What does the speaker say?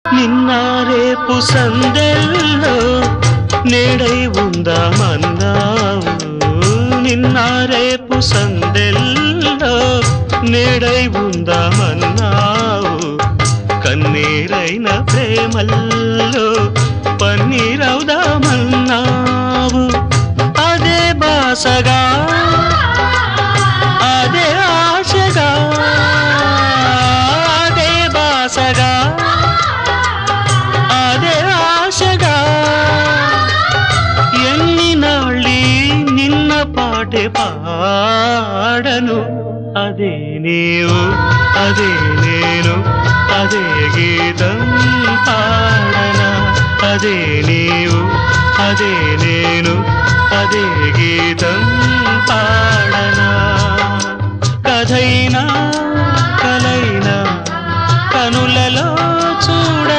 నిన్న రేపు సందెల్లో నేడై ఉందామన్నావు. నిన్న రేపు సందెల్లో నేడై ఉందామన్నావు. కన్నీరైన ప్రేమల్లో పన్నీరవుదామన్నావు. అదే బాసగా అదే ఆశగా అదే బాసగా అదే ఆశగా ఎన్ని నాళ్ళీ నిన్న పాటే పాడను. అదే నీవు అదే నేను అదే గీతం పాడనా. అదే నీవు అదే నేను అదే గీతం